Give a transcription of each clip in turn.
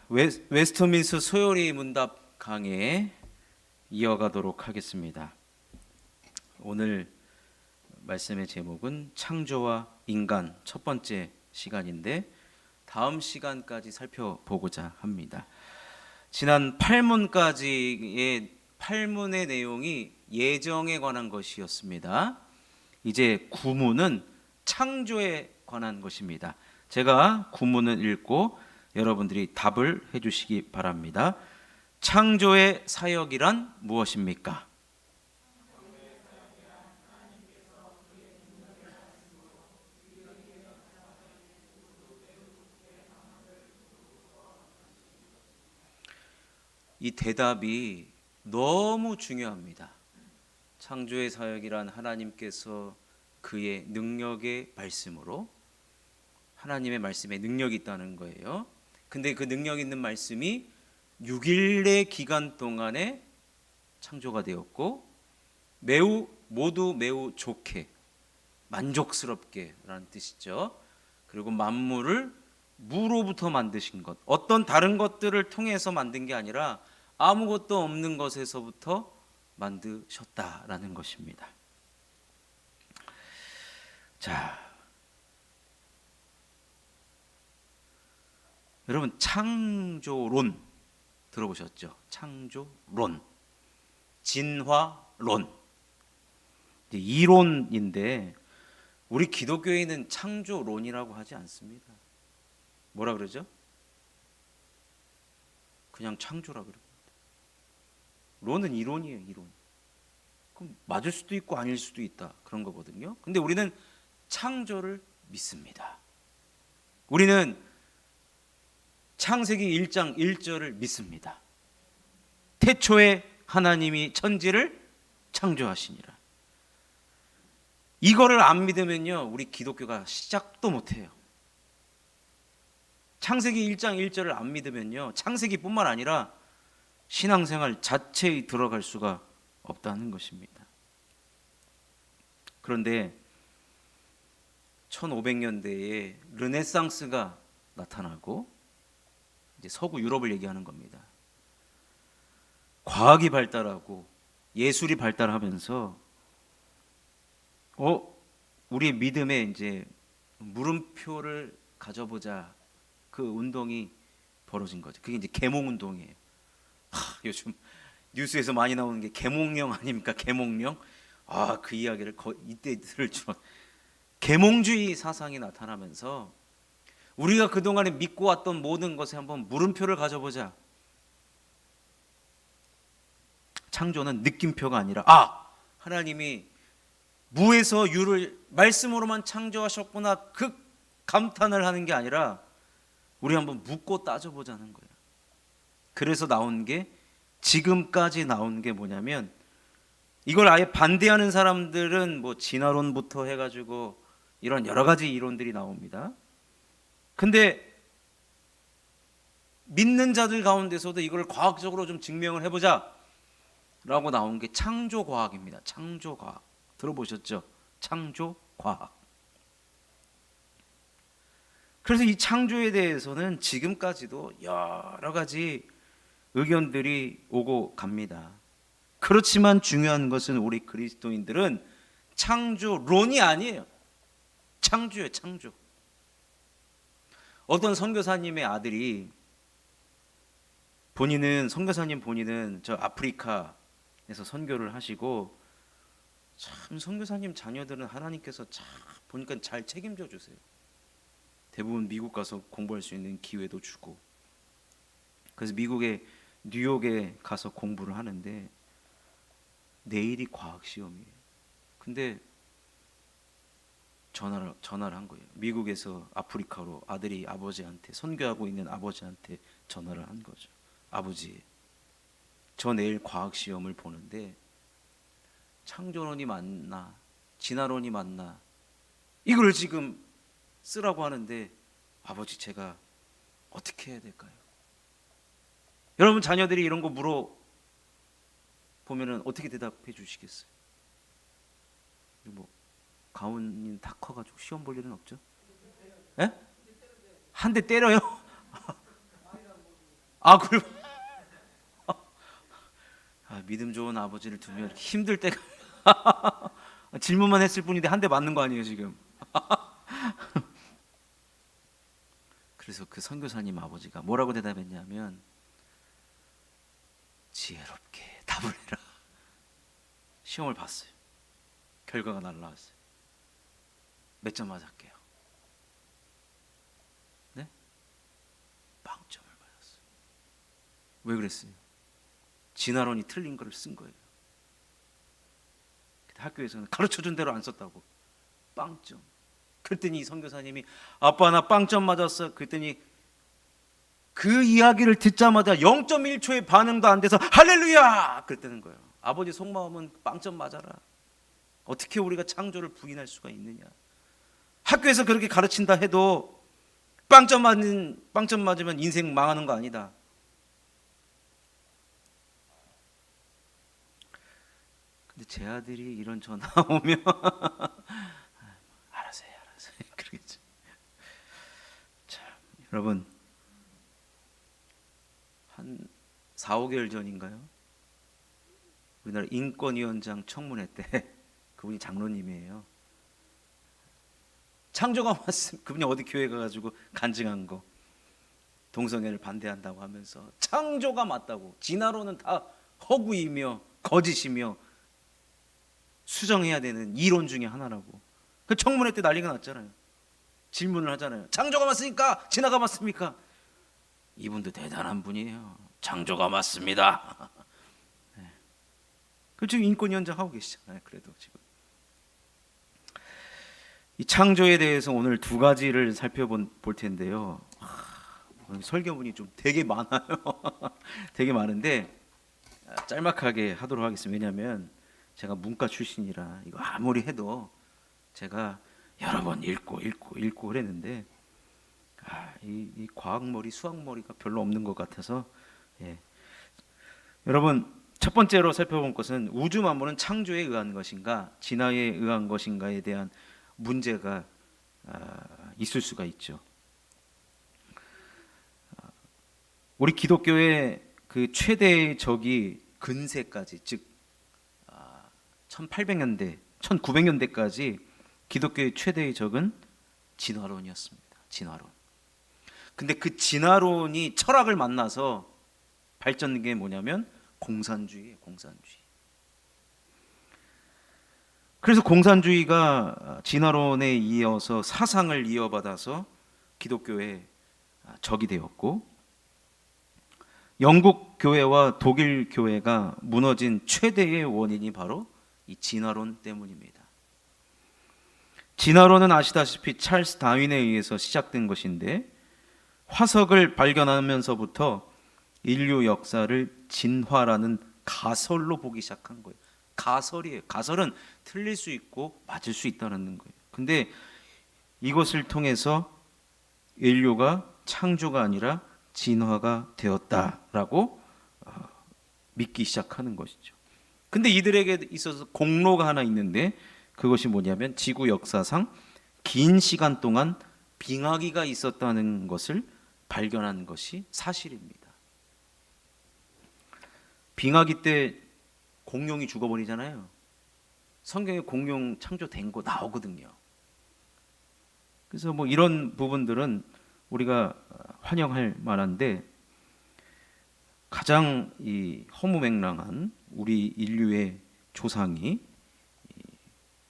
웨스트민스터 소요리 문답 강해 이어가도록 하겠습니다. 오늘 말씀의 제목은 창조와 인간 첫 번째 시간인데 다음 시간까지 살펴보고자 합니다. 지난 8문까지의 8문의 내용이 예정에 관한 것이었습니다. 이제 9문은 창조에 관한 것입니다. 제가 9문을 읽고 여러분들이 답을 해주시기 바랍니다. 창조의 사역이란 무엇입니까? 이 대답이 너무 중요합니다. 창조의 사역이란 하나님께서 그의 능력의 말씀으로, 하나님의 말씀에 능력이 있다는 거예요. 근데 그 능력 있는 말씀이 6일의 기간 동안에 창조가 되었고 모두 매우 좋게 만족스럽게 라는 뜻이죠. 그리고 만물을 무로부터 만드신 것, 어떤 다른 것들을 통해서 만든 게 아니라 아무것도 없는 것에서부터 만드셨다라는 것입니다. 자, 여러분 창조론 들어보셨죠? 창조론, 진화론, 이론인데 우리 기독교에는 창조론이라고 하지 않습니다. 뭐라 그러죠? 그냥 창조라 그럽니다. 론은 이론이에요, 이론. 그럼 맞을 수도 있고 아닐 수도 있다 그런 거거든요. 근데 우리는 창조를 믿습니다. 우리는 창세기 1장 1절을 믿습니다. 태초에 하나님이 천지를 창조하시니라. 이거를 안 믿으면요, 우리 기독교가 시작도 못해요. 창세기 1장 1절을 안 믿으면요, 창세기뿐만 아니라 신앙생활 자체에 들어갈 수가 없다는 것입니다. 그런데 1500년대에 르네상스가 나타나고 이제 서구 유럽을 얘기하는 겁니다. 과학이 발달하고 예술이 발달하면서 우리의 믿음에 이제 물음표를 가져보자, 그 운동이 벌어진 거죠. 그게 이제 계몽 운동이에요. 요즘 뉴스에서 많이 나오는 게 계몽령 아닙니까? 계몽령. 그 이야기를 이때 들을 줄은. 계몽주의 사상이 나타나면서 우리가 그동안에 믿고 왔던 모든 것에 한번 물음표를 가져보자. 창조는 느낌표가 아니라 하나님이 무에서 유를 말씀으로만 창조하셨구나, 그 감탄을 하는 게 아니라 우리 한번 묻고 따져보자는 거예요. 그래서 나온 게, 지금까지 나온 게 뭐냐면, 이걸 아예 반대하는 사람들은 뭐 진화론부터 해가지고 이런 여러 가지 이론들이 나옵니다. 근데 믿는 자들 가운데서도 이걸 과학적으로 좀 증명을 해보자 라고 나온 게 창조과학입니다. 창조과학. 들어보셨죠? 창조과학. 그래서 이 창조에 대해서는 지금까지도 여러 가지 의견들이 오고 갑니다. 그렇지만 중요한 것은 우리 그리스도인들은 창조론이 아니에요. 창조예요, 창조. 어떤 선교사님의 아들이 선교사님 본인은 저 아프리카에서 선교를 하시고, 참 선교사님 자녀들은 하나님께서 참 보니까 잘 책임져 주세요. 대부분 미국 가서 공부할 수 있는 기회도 주고. 그래서 미국의 뉴욕에 가서 공부를 하는데 내일이 과학 시험이에요. 근데 전화를 한 거예요. 미국에서 아프리카로 아들이 아버지한테, 선교하고 있는 아버지한테 전화를 한 거죠. 아버지, 저 내일 과학 시험을 보는데 창조론이 맞나 진화론이 맞나 이걸 지금 쓰라고 하는데 아버지, 제가 어떻게 해야 될까요? 여러분 자녀들이 이런 거 물어보면 어떻게 대답해 주시겠어요? 뭐 가훈이는 다 커가지고 시험 볼 일은 없죠? 예? 한 대 때려요? 악을 믿음 좋은 아버지를 두면 힘들 때가 질문만 했을 뿐인데 한 대 맞는 거 아니에요 지금. 그래서 그 선교사님 아버지가 뭐라고 대답했냐면 지혜롭게 답을 해라. 시험을 봤어요. 결과가 날라왔어요. 몇 점 맞았게요? 네? 빵점을 맞았어요. 왜 그랬어요? 진화론이 틀린 걸 쓴 거예요. 학교에서는 가르쳐준 대로 안 썼다고. 빵점. 그랬더니 이 선교사님이 아빠 나 빵점 맞았어. 그랬더니 그 이야기를 듣자마자 0.1초의 반응도 안 돼서 할렐루야! 그랬다는 거예요. 아버지 속마음은 빵점 맞아라. 어떻게 우리가 창조를 부인할 수가 있느냐. 학교에서 그렇게 가르친다 해도 빵점 맞으면 인생 망하는 거 아니다. 근데 제 아들이 이런 전화 오면 알아서 해. 그러겠죠. 자, 여러분 한 4, 5개월 전인가요? 우리나라 인권위원장 청문회 때 그분이 장로님이에요. 창조가 왔으면 그분이 어디 교회 가가지고 간증한 거 동성애를 반대한다고 하면서 창조가 맞다고. 진화론은 다 허구이며 거짓이며 수정해야 되는 이론 중에 하나라고. 그 청문회 때 난리가 났잖아요. 질문을 하잖아요. 창조가 맞습니까? 진화가 맞습니까? 이분도 대단한 분이에요. 창조가 맞습니다. 네. 그 지금 인권위원장 하고 계시잖아요. 그래도 지금 이 창조에 대해서 오늘 두 가지를 살펴볼 텐데요. 설교문이 좀 되게 많아요. 되게 많은데 짤막하게 하도록 하겠습니다. 왜냐하면 제가 문과 출신이라 이거 아무리 해도 제가 여러 번 읽고 그랬는데 이 과학머리 수학머리가 별로 없는 것 같아서 여러분 첫 번째로 살펴본 것은 우주 만물은 창조에 의한 것인가 진화에 의한 것인가에 대한 문제가 있을 수가 있죠. 우리 기독교의 그 최대의 적이 근세까지 즉 1800년대 1900년대까지 기독교의 최대의 적은 진화론이었습니다. 진화론. 근데 그 진화론이 철학을 만나서 발전된 게 뭐냐면 공산주의예요. 공산주의. 그래서 공산주의가 진화론에 이어서 사상을 이어받아서 기독교의 적이 되었고 영국 교회와 독일 교회가 무너진 최대의 원인이 바로 이 진화론 때문입니다. 진화론은 아시다시피 찰스 다윈에 의해서 시작된 것인데 화석을 발견하면서부터 인류 역사를 진화라는 가설로 보기 시작한 거예요. 가설이에요. 가설은 틀릴 수 있고 맞을 수 있다는 거예요. 근데 이것을 통해서 인류가 창조가 아니라 진화가 되었다라고 믿기 시작하는 것이죠. 근데 이들에게 있어서 공로가 하나 있는데 그것이 뭐냐면 지구 역사상 긴 시간 동안 빙하기가 있었다는 것을 발견한 것이 사실입니다. 빙하기 때 공룡이 죽어버리잖아요. 성경에 공룡 창조된 거 나오거든요. 그래서 뭐 이런 부분들은 우리가 환영할 만한데 가장 이 허무맹랑한 우리 인류의 조상이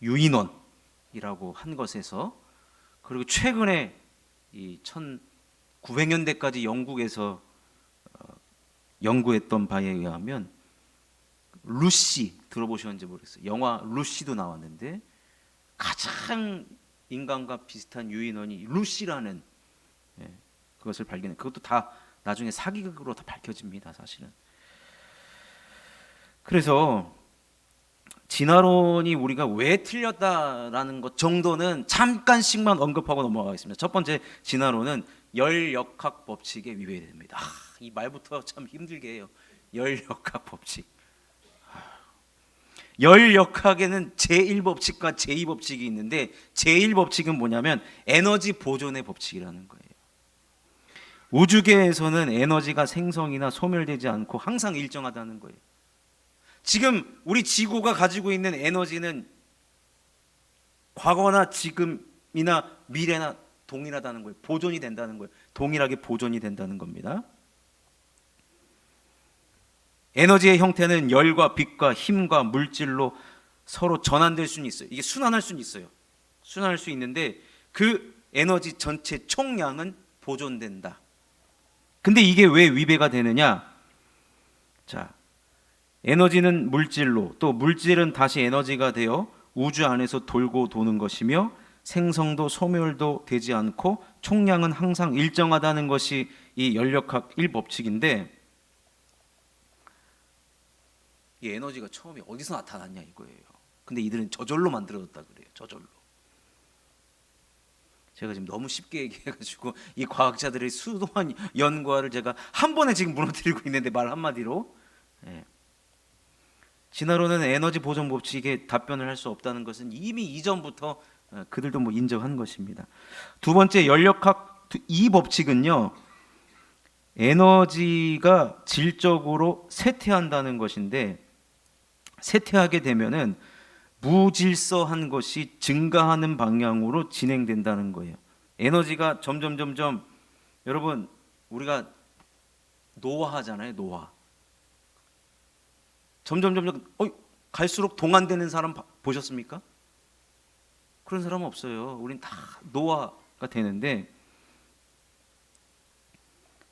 유인원이라고 한 것에서 그리고 최근에 이 1900년대까지 영국에서 연구했던 바에 의하면 루시 들어보셨는지 모르겠어요. 영화 루시도 나왔는데 가장 인간과 비슷한 유인원이 루시라는 그것을 발견해. 그것도 다 나중에 사기극으로 다 밝혀집니다. 사실은. 그래서 진화론이 우리가 왜 틀렸다라는 것 정도는 잠깐씩만 언급하고 넘어가겠습니다. 첫 번째 진화론은 열역학 법칙에 위배됩니다. 이 말부터 참 힘들게 해요. 열역학 법칙. 열역학에는 제1법칙과 제2법칙이 있는데 제1법칙은 뭐냐면 에너지 보존의 법칙이라는 거예요. 우주계에서는 에너지가 생성이나 소멸되지 않고 항상 일정하다는 거예요. 지금 우리 지구가 가지고 있는 에너지는 과거나 지금이나 미래나 동일하다는 거예요. 보존이 된다는 거예요. 동일하게 보존이 된다는 겁니다. 에너지의 형태는 열과 빛과 힘과 물질로 서로 전환될 수는 있어요. 이게 순환할 수는 있어요. 순환할 수 있는데 그 에너지 전체 총량은 보존된다. 근데 이게 왜 위배가 되느냐? 자, 에너지는 물질로, 또 물질은 다시 에너지가 되어 우주 안에서 돌고 도는 것이며 생성도 소멸도 되지 않고 총량은 항상 일정하다는 것이 이 연력학 1법칙인데, 이 에너지가 처음에 어디서 나타났냐 이거예요. 근데 이들은 저절로 만들어졌다 그래요. 저절로. 제가 지금 너무 쉽게 얘기해가지고 이 과학자들의 수도한 연구를 제가 한 번에 지금 무너뜨리고 있는데, 말 한마디로. 예. 진화론은 에너지 보존 법칙에 답변을 할 수 없다는 것은 이미 이전부터 그들도 뭐 인정한 것입니다. 두 번째, 연력학 이 법칙은요, 에너지가 질적으로 쇠퇴한다는 것인데, 쇠퇴하게 되면은 무질서한 것이 증가하는 방향으로 진행된다는 거예요. 에너지가 점점 여러분, 우리가 노화하잖아요. 노화. 점점 갈수록 동안되는 사람 보셨습니까? 그런 사람은 없어요. 우린 다 노화가 되는데,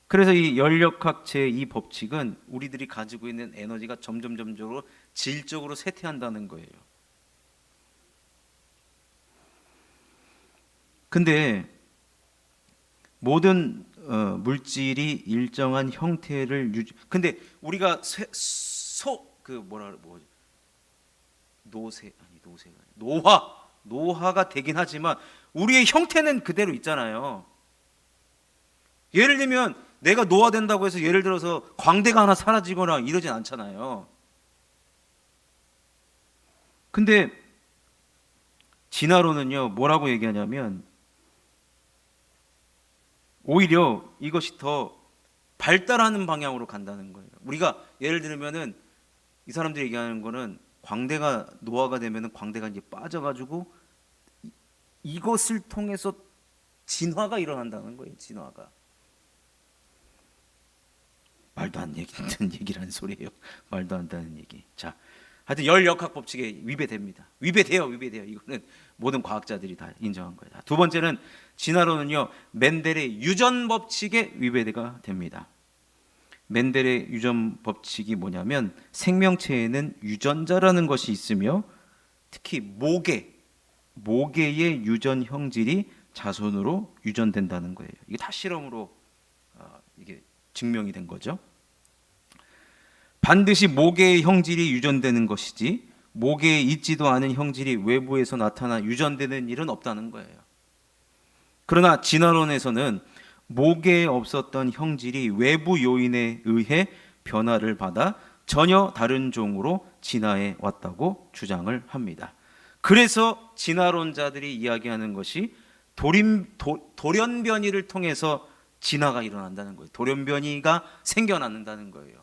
그래서 이 연력학 제2 법칙은 우리들이 가지고 있는 에너지가 점점 질적으로 쇠퇴한다는 거예요. 근데 모든 물질이 일정한 형태를 근데 우리가 노화가 되긴 하지만 우리의 형태는 그대로 있잖아요. 예를 들면 내가 노화된다고 해서 예를 들어서 광대가 하나 사라지거나 이러진 않잖아요. 근데 진화론은요, 뭐라고 얘기하냐면 오히려 이것이 더 발달하는 방향으로 간다는 거예요. 우리가 예를 들면은 이 사람들이 얘기하는 거는 광대가 노화가 되면은 광대가 이제 빠져가지고 이것을 통해서 진화가 일어난다는 거예요. 진화가. 말도 안 되는 얘기라는 소리예요. 말도 안 되는 얘기. 자, 하여튼 연력학 법칙에 위배됩니다. 위배돼요. 이거는 모든 과학자들이 다 인정한 거예요. 두 번째는 진화론은요, 멘델의 유전 법칙에 위배가 됩니다. 멘델의 유전 법칙이 뭐냐면 생명체에는 유전자라는 것이 있으며 특히 모계의 유전 형질이 자손으로 유전된다는 거예요. 이게 다 실험으로 이게 증명이 된 거죠. 반드시 모계의 형질이 유전되는 것이지 모계에 있지도 않은 형질이 외부에서 나타나 유전되는 일은 없다는 거예요. 그러나 진화론에서는 모계에 없었던 형질이 외부 요인에 의해 변화를 받아 전혀 다른 종으로 진화해 왔다고 주장을 합니다. 그래서 진화론자들이 이야기하는 것이 돌연변이를 통해서 진화가 일어난다는 거예요. 돌연변이가 생겨난다는 거예요.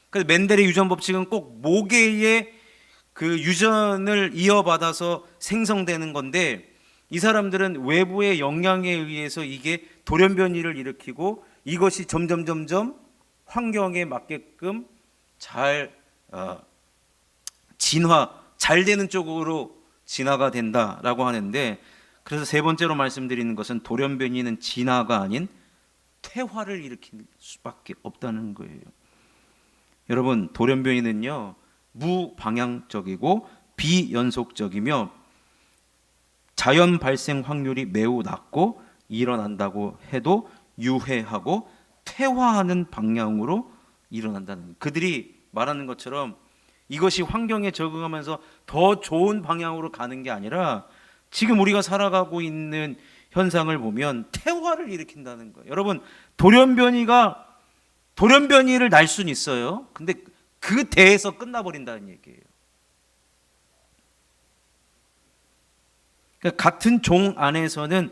그래서 멘델의 유전 법칙은 꼭 모계의 그 유전을 이어받아서 생성되는 건데, 이 사람들은 외부의 영향에 의해서 이게 돌연변이를 일으키고 이것이 점점 환경에 맞게끔 잘 잘 되는 쪽으로 진화가 된다라고 하는데, 그래서 세 번째로 말씀드리는 것은 돌연변이는 진화가 아닌 퇴화를 일으킬 수밖에 없다는 거예요. 여러분, 돌연변이는요, 무방향적이고 비연속적이며 자연 발생 확률이 매우 낮고 일어난다고 해도 유해하고 퇴화하는 방향으로 일어난다는, 그들이 말하는 것처럼 이것이 환경에 적응하면서 더 좋은 방향으로 가는 게 아니라 지금 우리가 살아가고 있는 현상을 보면 퇴화를 일으킨다는 거예요. 여러분, 돌연변이를 날 수는 있어요. 근데 그 대에서 끝나버린다는 얘기예요. 그러니까 같은 종 안에서는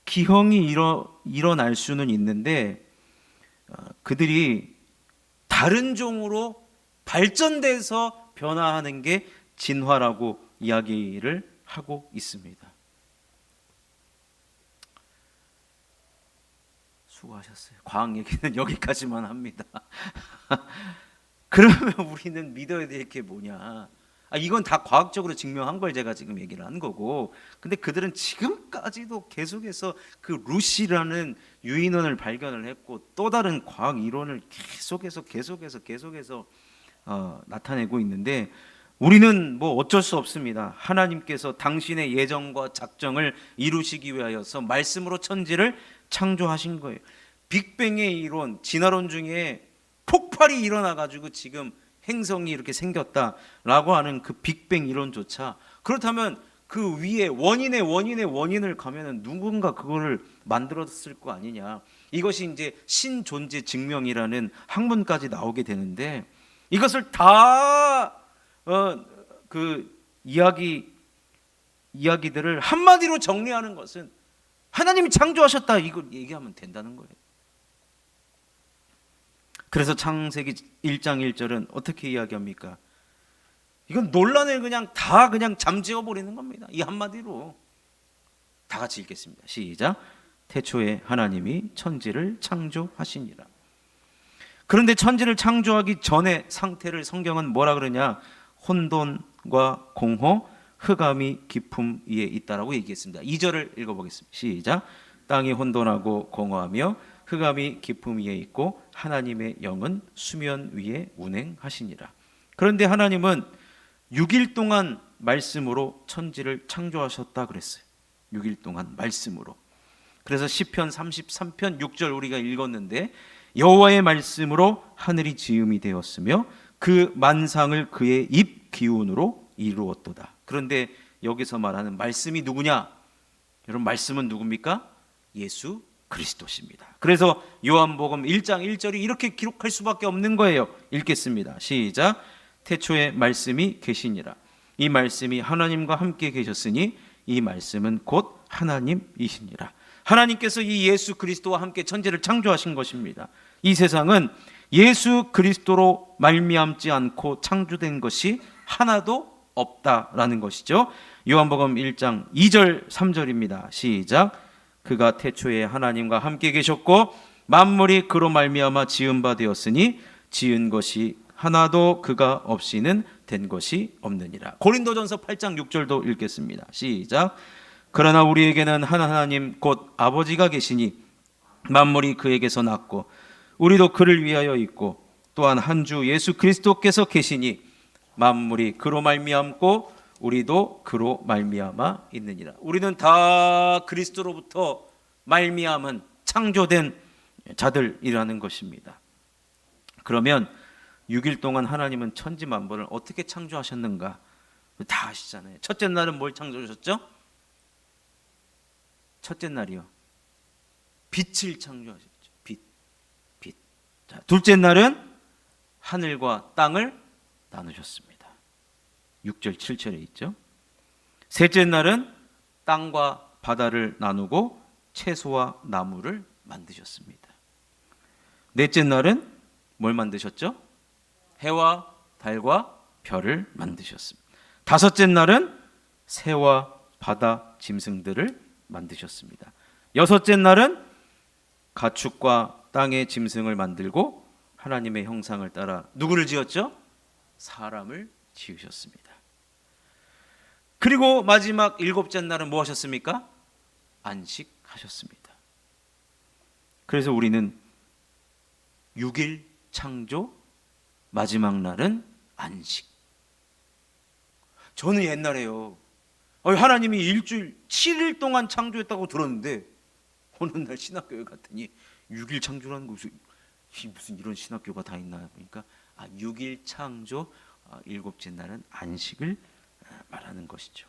기형이 일어날 수는 있는데 그들이 다른 종으로 발전돼서 변화하는 게 진화라고 이야기를 하고 있습니다. 수고하셨어요. 과학 얘기는 여기까지만 합니다. 그러면 우리는 믿어야 될 게 뭐냐? 이건 다 과학적으로 증명한 걸 제가 지금 얘기를 한 거고, 근데 그들은 지금까지도 계속해서 그 루시라는 유인원을 발견을 했고 또 다른 과학 이론을 계속해서 나타내고 있는데, 우리는 뭐 어쩔 수 없습니다. 하나님께서 당신의 예정과 작정을 이루시기 위하여서 말씀으로 천지를 창조하신 거예요. 빅뱅의 이론, 진화론 중에 폭발이 일어나가지고 지금 행성이 이렇게 생겼다라고 하는 그 빅뱅 이론조차, 그렇다면 그 위에 원인을 가면은 누군가 그거를 만들었을 거 아니냐. 이것이 이제 신존재 증명이라는 학문까지 나오게 되는데, 이것을 다 그 이야기들을 한마디로 정리하는 것은 하나님이 창조하셨다, 이거 얘기하면 된다는 거예요. 그래서 창세기 1장 1절은 어떻게 이야기합니까? 이건 논란을 그냥 잠재워 버리는 겁니다. 이 한마디로. 다 같이 읽겠습니다. 시작. 태초에 하나님이 천지를 창조하시니라. 그런데 천지를 창조하기 전의 상태를 성경은 뭐라 그러냐? 혼돈과 공허, 흑암이 깊음 위에 있다라고 얘기했습니다. 2절을 읽어보겠습니다. 시작. 땅이 혼돈하고 공허하며 흑암이 깊음 위에 있고 하나님의 영은 수면 위에 운행하시니라. 그런데 하나님은 6일 동안 말씀으로 천지를 창조하셨다 그랬어요. 6일 동안 말씀으로. 그래서 시편 33편 6절 우리가 읽었는데, 여호와의 말씀으로 하늘이 지음이 되었으며 그 만상을 그의 입 기운으로 이루었도다. 그런데 여기서 말하는 말씀이 누구냐? 여러분, 말씀은 누굽니까? 예수 그리스도십니다. 그래서 요한복음 1장 1절이 이렇게 기록할 수밖에 없는 거예요. 읽겠습니다. 시작. 태초에 말씀이 계시니라. 이 말씀이 하나님과 함께 계셨으니 이 말씀은 곧 하나님이시니라. 하나님께서 이 예수 그리스도와 함께 천지를 창조하신 것입니다. 이 세상은 예수 그리스도로 말미암지 않고 창조된 것이 하나도 없다라는 것이죠. 요한복음 1장 2절 3절입니다. 시작. 그가 태초에 하나님과 함께 계셨고 만물이 그로 말미암아 지은 바 되었으니 지은 것이 하나도 그가 없이는 된 것이 없느니라. 고린도전서 8장 6절도 읽겠습니다. 시작. 그러나 우리에게는 한 하나님 곧 아버지가 계시니 만물이 그에게서 났고 우리도 그를 위하여 있고 또한 한 주 예수 그리스도께서 계시니 만물이 그로 말미암고 우리도 그로 말미암아 있느니라. 우리는 다 그리스도로부터 말미암은 창조된 자들이라는 것입니다. 그러면 6일 동안 하나님은 천지 만물을 어떻게 창조하셨는가? 다 아시잖아요. 첫째 날은 뭘 창조하셨죠? 첫째 날이요, 빛을 창조하셨죠. 빛. 자, 둘째 날은 하늘과 땅을 나누셨습니다. 6절 7절에 있죠. 셋째 날은 땅과 바다를 나누고 채소와 나무를 만드셨습니다. 넷째 날은 뭘 만드셨죠? 해와 달과 별을 만드셨습니다. 다섯째 날은 새와 바다 짐승들을 만드셨습니다. 여섯째 날은 가축과 땅의 짐승을 만들고 하나님의 형상을 따라 누구를 지었죠? 사람을 지으셨습니다. 그리고 마지막 일곱째 날은 뭐 하셨습니까? 안식하셨습니다. 그래서 우리는 6일 창조, 마지막 날은 안식. 저는 옛날에요, 하나님이 일주일 7일 동안 창조했다고 들었는데 어느 날 신학교에 갔더니 6일 창조라는 것이 무슨 이런 신학교가 다 있나 보니까 6일 창조, 일곱째 날은 안식을 말하는 것이죠.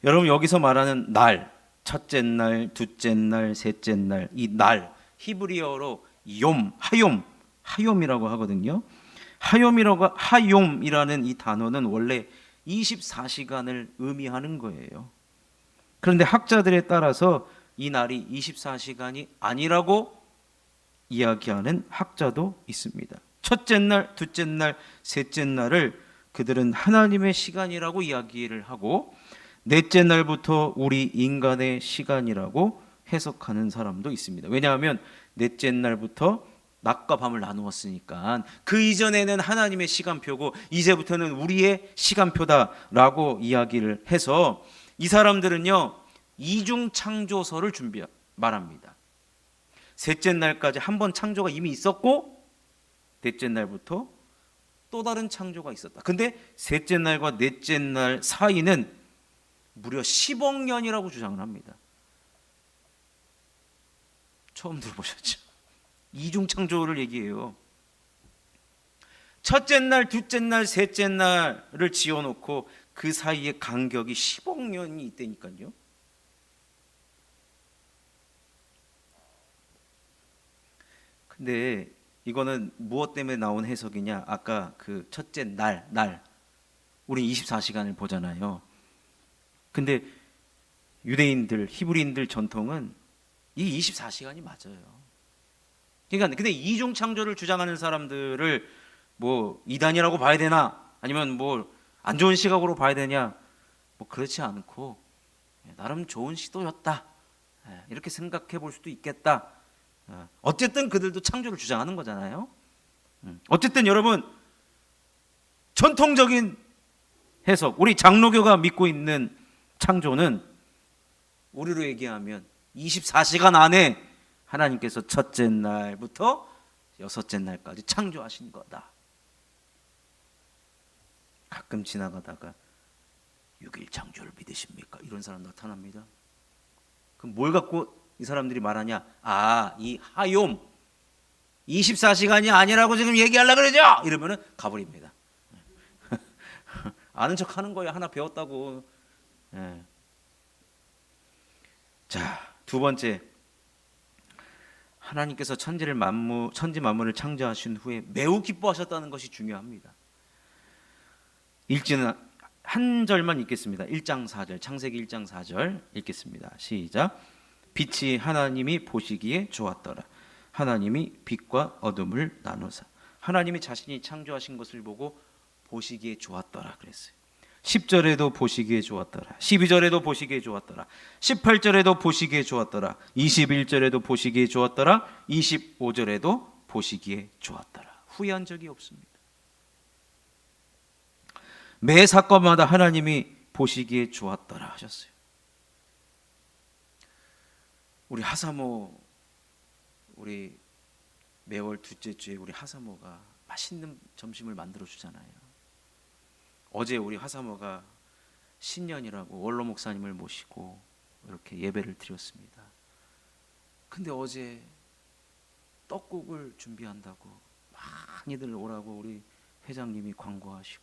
여러분, 여기서 말하는 날, 첫째 날, 둘째 날, 셋째 날, 이 날 히브리어로 하욤이라고 하거든요. 하욤이라는 이 단어는 원래 24시간을 의미하는 거예요. 그런데 학자들에 따라서 이 날이 24시간이 아니라고 이야기하는 학자도 있습니다. 첫째 날, 둘째 날, 셋째 날을 그들은 하나님의 시간이라고 이야기를 하고 넷째 날부터 우리 인간의 시간이라고 해석하는 사람도 있습니다. 왜냐하면 넷째 날부터 낮과 밤을 나누었으니까 그 이전에는 하나님의 시간표고 이제부터는 우리의 시간표다라고 이야기를 해서 이 사람들은요 이중 창조설을 말합니다. 셋째 날까지 한 번 창조가 이미 있었고 넷째 날부터 또 다른 창조가 있었다. 근데 셋째 날과 넷째 날 사이는 무려 10억 년이라고 주장을 합니다. 처음 들어보셨죠? 이중 창조를 얘기해요. 첫째 날, 둘째 날, 셋째 날을 지어놓고 그 사이의 간격이 10억 년이 있다니까요. 근데 이거는 무엇 때문에 나온 해석이냐? 아까 그 첫째 날 우리 24시간을 보잖아요. 근데 유대인들, 히브리인들 전통은 이 24시간이 맞아요. 그러니까 근데 이중 창조를 주장하는 사람들을 뭐 이단이라고 봐야 되나? 아니면 뭐 안 좋은 시각으로 봐야 되냐? 뭐 그렇지 않고 나름 좋은 시도였다. 이렇게 생각해 볼 수도 있겠다. 어쨌든 그들도 창조를 주장하는 거잖아요. 어쨌든 여러분 전통적인 해석, 우리 장로교가 믿고 있는 창조는 우리로 얘기하면 24시간 안에 하나님께서 첫째 날부터 여섯째 날까지 창조하신 거다. 가끔 지나가다가 6일 창조를 믿으십니까? 이런 사람 나타납니다. 그럼 뭘 갖고 이 사람들이 말하냐? 이 하욤 24시간이 아니라고 지금 얘기하려고 그러죠? 이러면은 가버립니다. 아는 척 하는 거예요. 하나 배웠다고. 자, 두 번째. 하나님께서 천지 만물을 창조하신 후에 매우 기뻐하셨다는 것이 중요합니다. 읽지는 한 절만 읽겠습니다. 1장 4절, 창세기 1장 4절 읽겠습니다. 시작. 빛이 하나님이 보시기에 좋았더라. 하나님이 빛과 어둠을 나누사. 하나님이 자신이 창조하신 것을 보고 보시기에 좋았더라 그랬어요. 10절에도 보시기에 좋았더라. 12절에도 보시기에 좋았더라. 18절에도 보시기에 좋았더라. 21절에도 보시기에 좋았더라. 25절에도 보시기에 좋았더라. 후회한 적이 없습니다. 매 사건마다 하나님이 보시기에 좋았더라 하셨어요. 우리 하사모, 우리 매월 둘째 주에 우리 하사모가 맛있는 점심을 만들어 주잖아요. 어제 우리 하사모가 신년이라고 원로 목사님을 모시고 이렇게 예배를 드렸습니다. 근데 어제 떡국을 준비한다고 많이들 오라고 우리 회장님이 광고하시고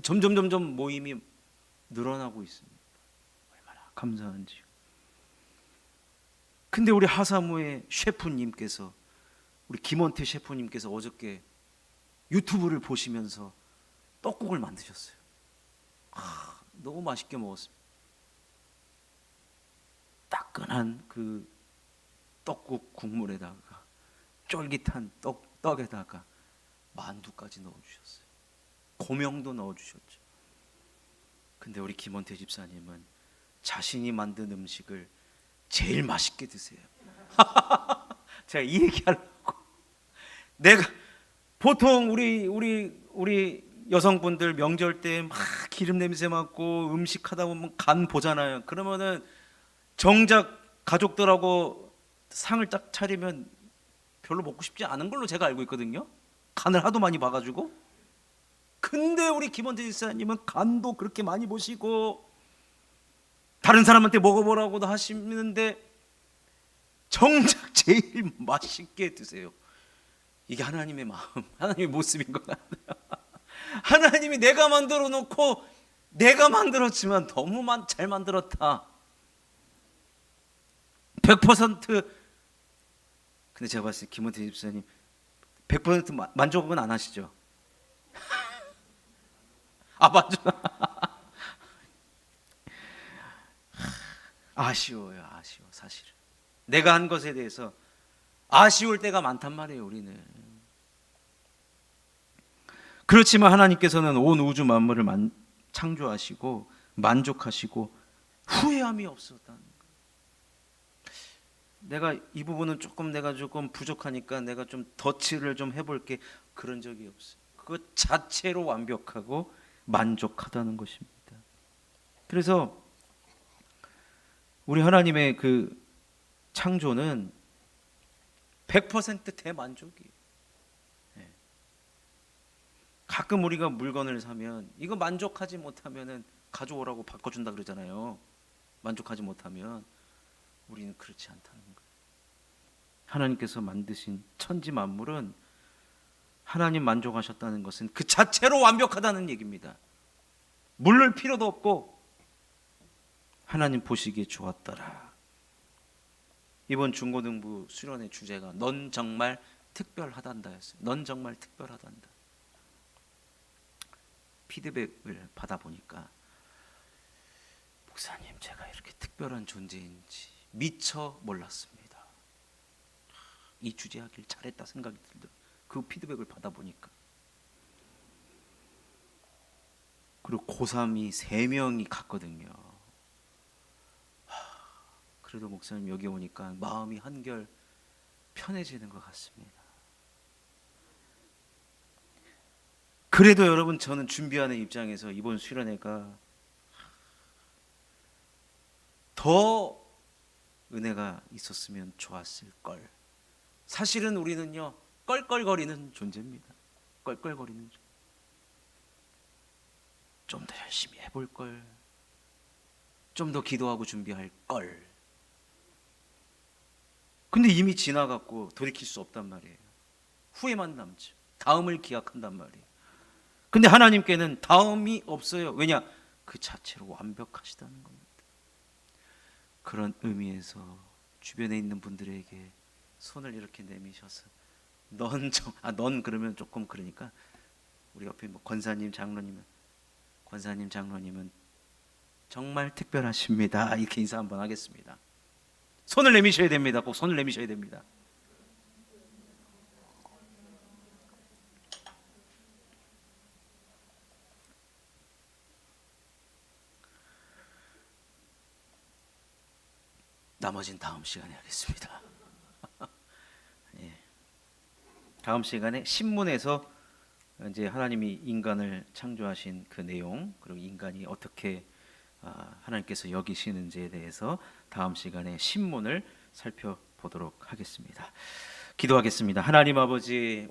점점 모임이 늘어나고 있습니다. 얼마나 감사한지요. 근데 우리 하사모의 셰프님께서, 우리 김원태 셰프님께서 어저께 유튜브를 보시면서 떡국을 만드셨어요. 너무 맛있게 먹었습니다. 따끈한 그 떡국 국물에다가 쫄깃한 떡에다가 만두까지 넣어주셨어요. 고명도 넣어주셨죠. 근데 우리 김원태 집사님은 자신이 만든 음식을 제일 맛있게 드세요. 제가 이 얘기하려고. 내가 보통 우리 여성분들 명절 때 막 기름 냄새 맡고 음식 하다 보면 간 보잖아요. 그러면은 정작 가족들하고 상을 딱 차리면 별로 먹고 싶지 않은 걸로 제가 알고 있거든요. 간을 하도 많이 봐가지고. 근데 우리 김원태 집사님은 간도 그렇게 많이 보시고 다른 사람한테 먹어보라고도 하시는데 정작 제일 맛있게 드세요. 이게 하나님의 마음, 하나님의 모습인 것 같아요. 하나님이 내가 만들어 놓고 내가 만들었지만 너무 잘 만들었다. 100% 근데 제가 봤을 때 김원태 집사님 100% 만족은 안 하시죠? 만족. 아쉬워요. 사실은 내가 한 것에 대해서 아쉬울 때가 많단 말이에요, 우리는. 그렇지만 하나님께서는 온 우주 만물을 창조하시고 만족하시고 후회함이 없었다는 거예요. 내가 이 부분은 내가 조금 부족하니까 내가 좀 덧칠을 좀 해볼게, 그런 적이 없어요. 그 자체로 완벽하고 만족하다는 것입니다. 그래서 우리 하나님의 그 창조는 100% 대만족이에요. 가끔 우리가 물건을 사면 이거 만족하지 못하면은 가져오라고 바꿔준다 그러잖아요. 만족하지 못하면. 우리는 그렇지 않다는 거예요. 하나님께서 만드신 천지 만물은 하나님 만족하셨다는 것은 그 자체로 완벽하다는 얘기입니다. 물을 필요도 없고 하나님 보시기에 좋았더라. 이번 중고등부 수련의 주제가 넌 정말 특별하단다였어요. 넌 정말 특별하단다. 피드백을 받아보니까 목사님, 제가 이렇게 특별한 존재인지 미처 몰랐습니다. 이 주제 하길 잘했다 생각이 들더라고요. 그 피드백을 받아보니까. 그리고 고3이 3명이 갔거든요. 그래도 목사님 여기 오니까 마음이 한결 편해지는 것 같습니다. 그래도 여러분, 저는 준비하는 입장에서 이번 수련회가 더 은혜가 있었으면 좋았을 걸. 사실은 우리는요, 껄껄거리는 존재입니다. 껄껄거리는 존재. 좀 더 열심히 해볼 걸. 좀 더 기도하고 준비할 걸. 근데 이미 지나갔고 돌이킬 수 없단 말이에요. 후회만 남죠. 다음을 기약한단 말이에요. 근데 하나님께는 다음이 없어요. 왜냐? 그 자체로 완벽하시다는 겁니다. 그런 의미에서 주변에 있는 분들에게 손을 이렇게 내미셔서 넌 그러면 조금 그러니까 우리 옆에 뭐 권사님, 장로님은 정말 특별하십니다. 이렇게 인사 한번 하겠습니다. 손을 내미셔야 됩니다. 꼭 손을 내미셔야 됩니다. 나머지는 다음 시간에 하겠습니다. 예. 다음 시간에 신문에서 이제 하나님이 인간을 창조하신 그 내용, 그리고 인간이 어떻게 하나님께서 여기시는지에 대해서 다음 시간에 신문을 살펴보도록 하겠습니다. 기도하겠습니다. 하나님 아버지,